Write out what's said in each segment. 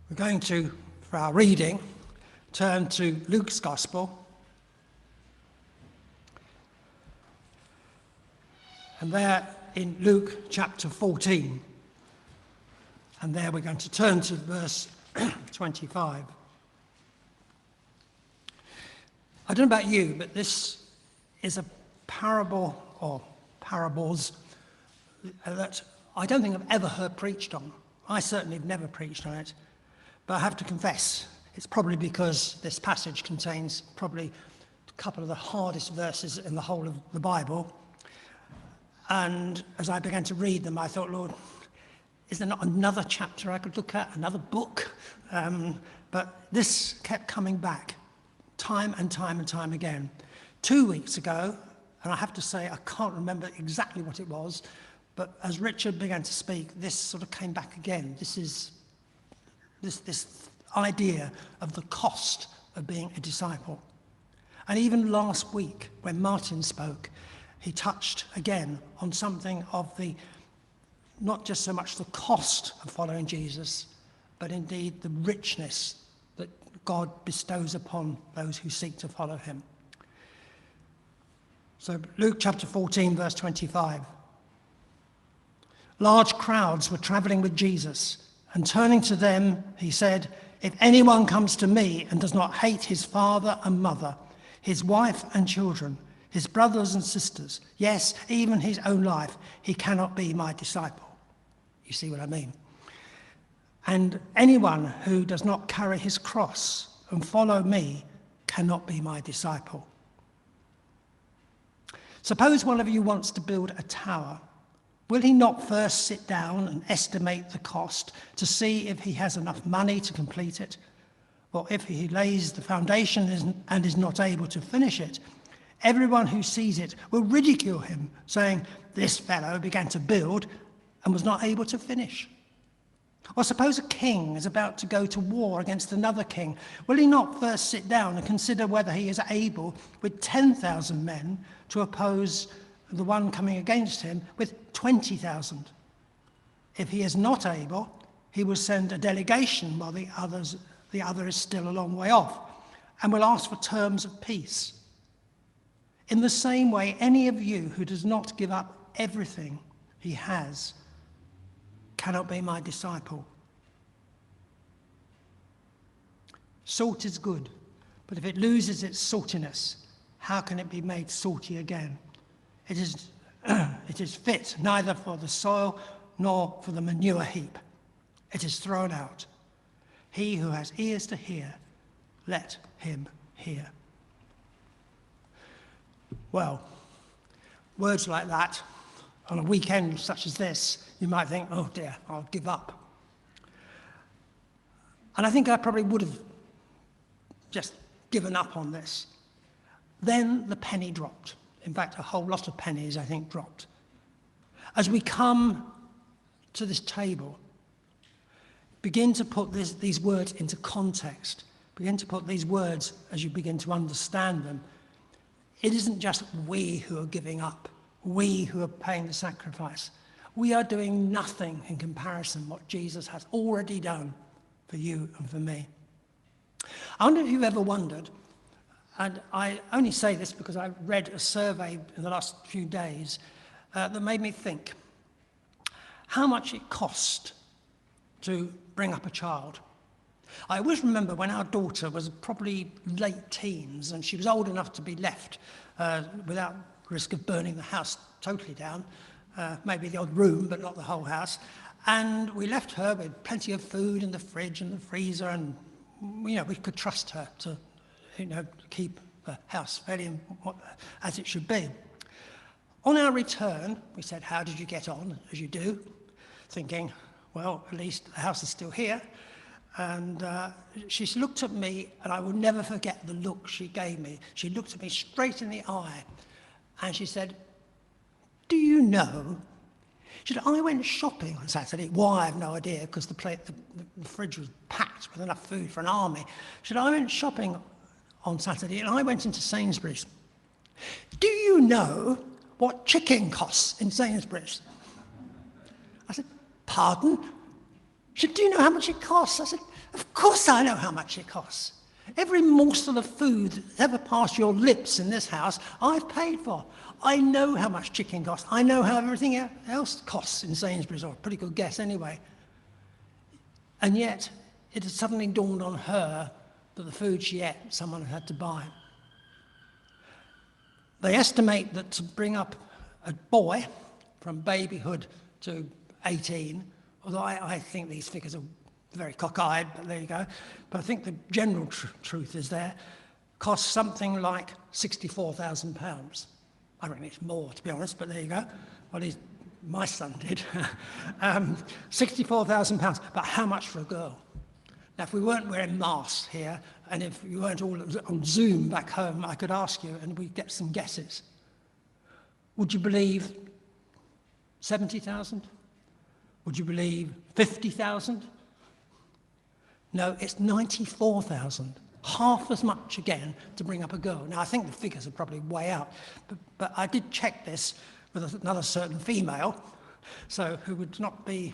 We're going to, for our reading, turn to Luke's Gospel. And there in Luke chapter 14. And there we're going to turn to verse 25. I don't know about you, but this is a parable, or parables, that I don't think I've ever heard preached on. I certainly have never preached on it. But I have to confess, it's probably because this passage contains probably a couple of the hardest verses in the whole of the Bible. And as I began to read them, I thought, Lord, is there not another chapter I could look at, another book? But this kept coming back time and time and time again. 2 weeks ago, and I have to say I can't remember exactly what it was, but as Richard began to speak, this sort of came back again. This is this idea of the cost of being a disciple. And even last week, when Martin spoke, he touched again on something of the, not just so much the cost of following Jesus, but indeed the richness that God bestows upon those who seek to follow him. So Luke chapter 14, verse 25. Large crowds were traveling with Jesus, and turning to them, he said, "If anyone comes to me and does not hate his father and mother, his wife and children, his brothers and sisters, yes, even his own life, he cannot be my disciple." You see what I mean? "And anyone who does not carry his cross and follow me cannot be my disciple." Suppose one of you wants to build a tower. Will he not first sit down and estimate the cost to see if he has enough money to complete it? Or if he lays the foundation and is not able to finish it, everyone who sees it will ridicule him, saying, "This fellow began to build and was not able to finish." Or suppose a king is about to go to war against another king. Will he not first sit down and consider whether he is able with 10,000 men to oppose the one coming against him with 20,000? If he is not able, he will send a delegation while the other is still a long way off, and will ask for terms of peace. In the same way, any of you who does not give up everything he has cannot be my disciple. Salt is good, but if it loses its saltiness, how can it be made salty again? It is fit neither for the soil nor for the manure heap. It is thrown out. He who has ears to hear, let him hear. Well, words like that, on a weekend such as this, you might think, oh dear, I'll give up. And I think I probably would have just given up on this. Then the penny dropped. In fact, a whole lot of pennies, I think, dropped. As we come to this table, begin to put these words into context. Begin to put these words as you begin to understand them. It isn't just we who are giving up, we who are paying the sacrifice. We are doing nothing in comparison to what Jesus has already done for you and for me. I wonder if you've ever wondered, and I only say this because I read a survey in the last few days that made me think how much it cost to bring up a child. I always remember when our daughter was probably late teens and she was old enough to be left without risk of burning the house totally down, maybe the odd room, but not the whole house. And we left her with plenty of food in the fridge and the freezer, and we could trust her to keep the house fairly as it should be. On our return, we said, "How did you get on?" As you do, thinking, well, at least the house is still here. And she looked at me, and I will never forget the look she gave me. She looked at me straight in the eye, and she said, "Do you know?" She said, "I went shopping on Saturday." Why, I have no idea, because the fridge was packed with enough food for an army. She said, "I went shopping on Saturday, and I went into Sainsbury's. Do you know what chicken costs in Sainsbury's?" I said, "Pardon?" She said, do you know how much it costs? I said, of course I know how much it costs. Every morsel of food that's ever passed your lips in this house, I've paid for. I know how much chicken costs. I know how everything else costs in Sainsbury's, or a pretty good guess anyway. And yet, it had suddenly dawned on her that the food she ate, someone had to buy. They estimate that to bring up a boy from babyhood to 18, although I think these figures are very cockeyed, but there you go. But I think the general truth is there, costs something like £64,000. I reckon it's more, to be honest, but there you go. Well, my son did. £64,000, but how much for a girl? Now, if we weren't wearing masks here, and if you weren't all on Zoom back home, I could ask you, and we'd get some guesses. Would you believe 70,000? Would you believe 50,000? No, it's 94,000. Half as much again to bring up a girl. Now, I think the figures are probably way out, but I did check this with another certain female, so who would not be,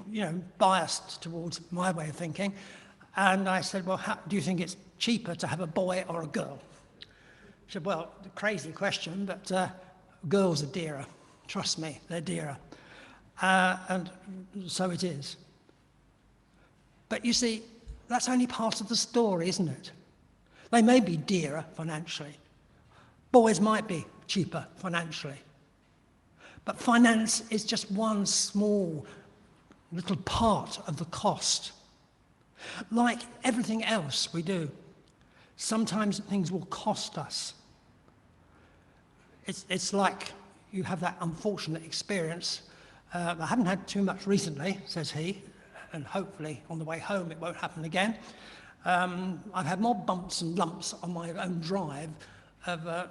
biased towards my way of thinking. And I said, well, do you think it's cheaper to have a boy or a girl? She said, well, crazy question, but girls are dearer. Trust me, they're dearer. And so it is. But you see, that's only part of the story, isn't it? They may be dearer financially. Boys might be cheaper financially. But finance is just one small little part of the cost. Like everything else we do, sometimes things will cost us. It's like you have that unfortunate experience. I haven't had too much recently, says he, and hopefully on the way home it won't happen again. I've had more bumps and lumps on my own drive of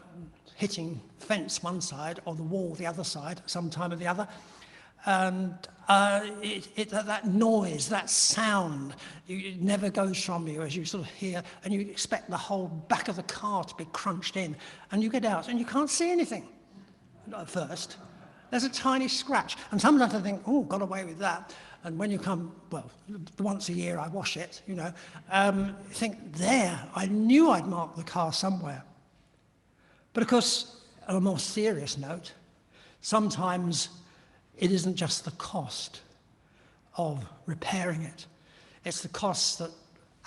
hitting fence one side or the wall the other side, some time or the other. And that noise, that sound, it never goes from you as you sort of hear, and you expect the whole back of the car to be crunched in. And you get out and you can't see anything at first. There's a tiny scratch. And sometimes I think, oh, got away with that. And when you come, well, once a year I wash it, think, there, I knew I'd marked the car somewhere. But of course, on a more serious note, sometimes it isn't just the cost of repairing it. It's the costs that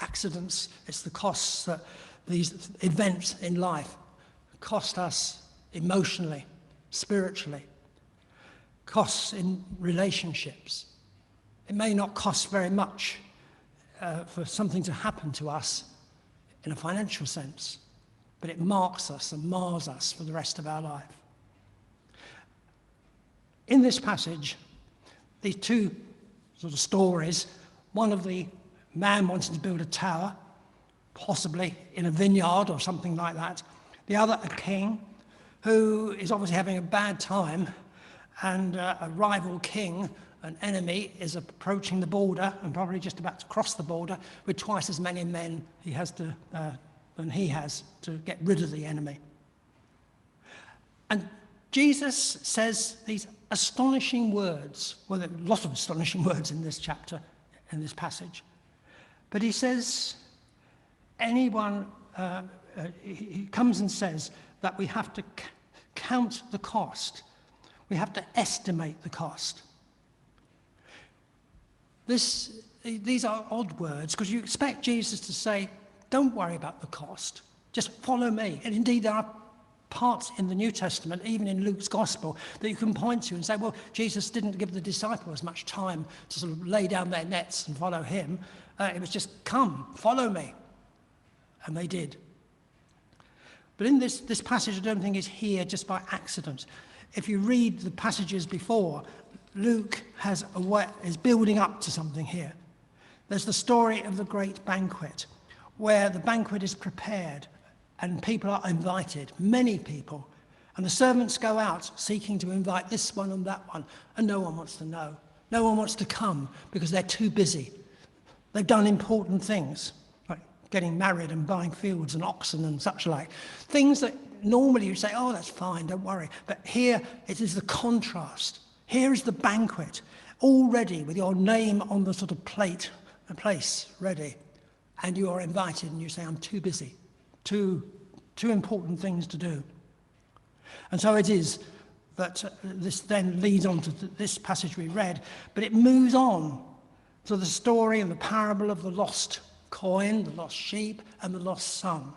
accidents, it's the costs that these events in life cost us emotionally, spiritually, costs in relationships. It may not cost very much for something to happen to us in a financial sense, but it marks us and mars us for the rest of our life. In this passage, these two sort of stories, one of the man wanting to build a tower, possibly in a vineyard or something like that. The other, a king, who is obviously having a bad time, and a rival king, an enemy, is approaching the border and probably just about to cross the border with twice as many men than he has to get rid of the enemy. And Jesus says these astonishing words. Well, there are a lot of astonishing words in this chapter, in this passage. But he says, he comes and says that we have to count the cost. We have to estimate the cost. These are odd words, because you expect Jesus to say, don't worry about the cost, just follow me. And indeed, there are parts in the New Testament, even in Luke's Gospel, that you can point to and say, well, Jesus didn't give the disciples much time to sort of lay down their nets and follow him. It was just, come, follow me. And they did. But in this passage, I don't think is here just by accident. If you read the passages before, Luke is building up to something here. There's the story of the great banquet, where the banquet is prepared and people are invited, many people. And the servants go out seeking to invite this one and that one, and no one wants to know. No one wants to come because they're too busy. They've done important things, like getting married and buying fields and oxen and such like. Things that normally you say, oh, that's fine, don't worry. But here it is the contrast. Here is the banquet, all ready with your name on the sort of plate a place ready, and you are invited and you say, I'm too busy, too important things to do. And so it is that this then leads on to this passage we read, but it moves on to the story and the parable of the lost coin, the lost sheep, and the lost son.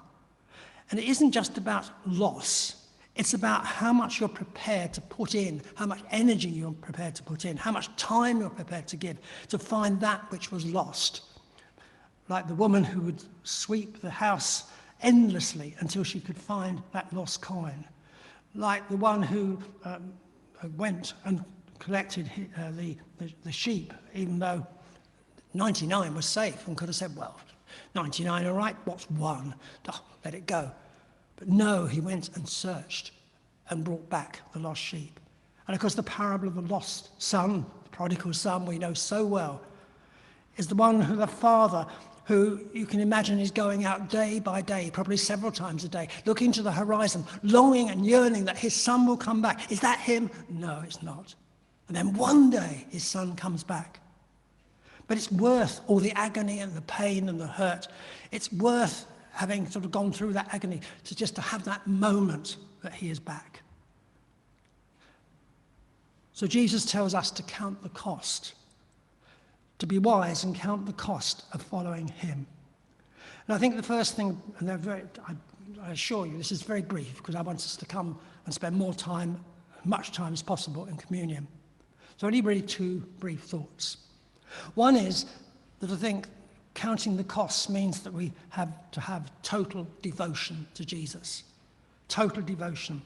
And it isn't just about loss. It's about how much you're prepared to put in, how much energy you're prepared to put in, how much time you're prepared to give to find that which was lost. Like the woman who would sweep the house endlessly until she could find that lost coin. Like the one who went and collected the sheep, even though 99 was safe and could have said, well, 99 all right, what's one? Oh, let it go. But no, he went and searched and brought back the lost sheep. And of course the parable of the lost son, the prodigal son we know so well, is the one who the father, who you can imagine is going out day by day, probably several times a day, looking to the horizon, longing and yearning that his son will come back. Is that him? No, it's not. And then one day his son comes back. But it's worth all the agony and the pain and the hurt. It's worth having sort of gone through that agony to have that moment that he is back. So Jesus tells us to count the cost, to be wise and count the cost of following him. And I think the first thing, and I assure you this is very brief because I want us to come and spend more time, much time as possible in communion. So only really two brief thoughts. One is that I think counting the costs means that we have to have total devotion to Jesus. Total devotion.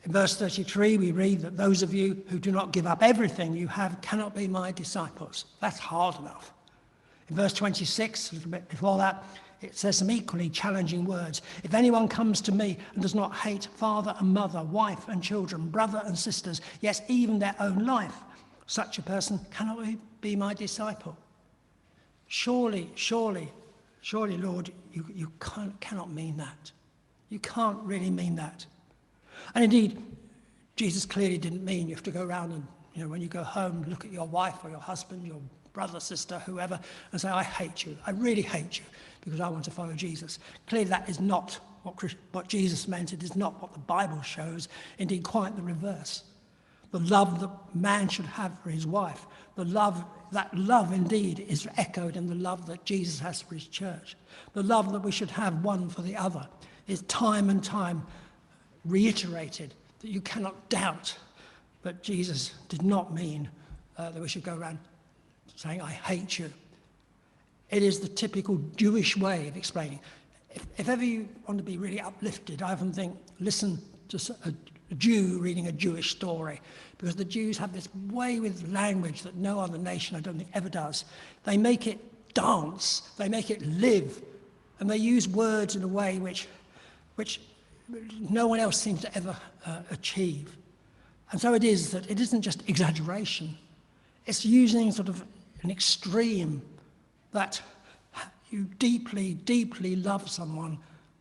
In verse 33, we read that those of you who do not give up everything you have cannot be my disciples. That's hard enough. In verse 26, a little bit before that, it says some equally challenging words. If anyone comes to me and does not hate father and mother, wife and children, brother and sisters, yes, even their own life, such a person cannot be my disciple. Surely, Lord, you cannot mean that. You can't really mean that. And indeed, Jesus clearly didn't mean you have to go around and, when you go home, look at your wife or your husband, your brother, sister, whoever, and say, I hate you. I really hate you because I want to follow Jesus. Clearly that is not what Jesus meant. It is not what the Bible shows. Indeed, quite the reverse. The love that man should have for his wife, that love indeed is echoed in the love that Jesus has for his church. The love that we should have one for the other is time and time reiterated, that you cannot doubt. But Jesus did not mean that we should go around saying, I hate you. It is the typical Jewish way of explaining. If ever you want to be really uplifted, I often think, listen to a Jew reading a Jewish story, because the Jews have this way with language that no other nation, I don't think, ever does. They make it dance, they make it live, and they use words in a way which no one else seems to ever achieve. And so it is that it isn't just exaggeration, it's using sort of an extreme that you deeply, deeply love someone,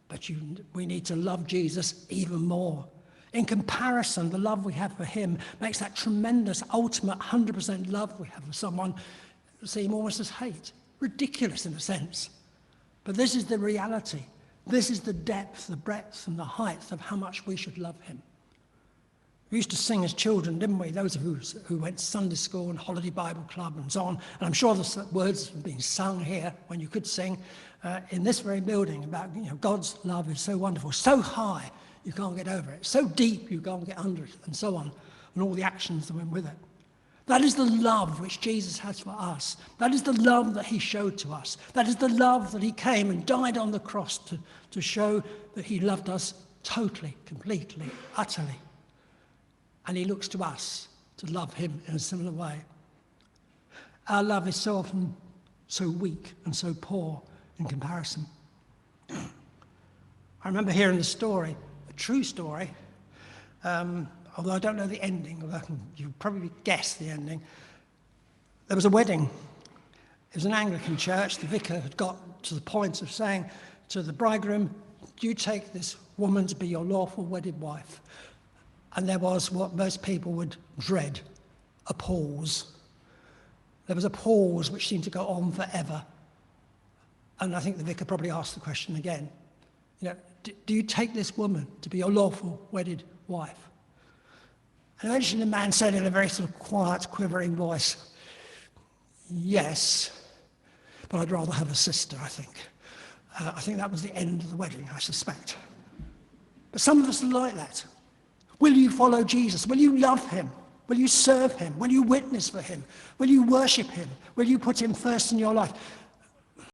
but we need to love Jesus even more. In comparison, the love we have for him makes that tremendous, ultimate 100% love we have for someone seem almost as hate. Ridiculous in a sense. But this is the reality. This is the depth, the breadth, and the height of how much we should love him. We used to sing as children, didn't we? Those of us who went to Sunday school and Holiday Bible Club and so on. And I'm sure the words have been sung here when you could sing in this very building about God's love is so wonderful, so high you can't get over it, so deep you can't get under it, and so on, and all the actions that went with it. That is the love which Jesus has for us. That is the love that he showed to us. That is the love that he came and died on the cross to show that he loved us totally, completely, utterly. And he looks to us to love him in a similar way. Our love is so often so weak and so poor in comparison. I remember hearing the story, a true story, although I don't know the ending, although you probably guess the ending. There was a wedding. It was an Anglican church. The vicar had got to the point of saying to the bridegroom, do you take this woman to be your lawful wedded wife? And there was what most people would dread, a pause. There was a pause which seemed to go on forever. And I think the vicar probably asked the question again. Do you take this woman to be your lawful wedded wife? And eventually the man said in a very sort of quiet, quivering voice, yes, but I'd rather have a sister, I think. I think that was the end of the wedding, I suspect. But some of us are like that. Will you follow Jesus? Will you love him? Will you serve him? Will you witness for him? Will you worship him? Will you put him first in your life?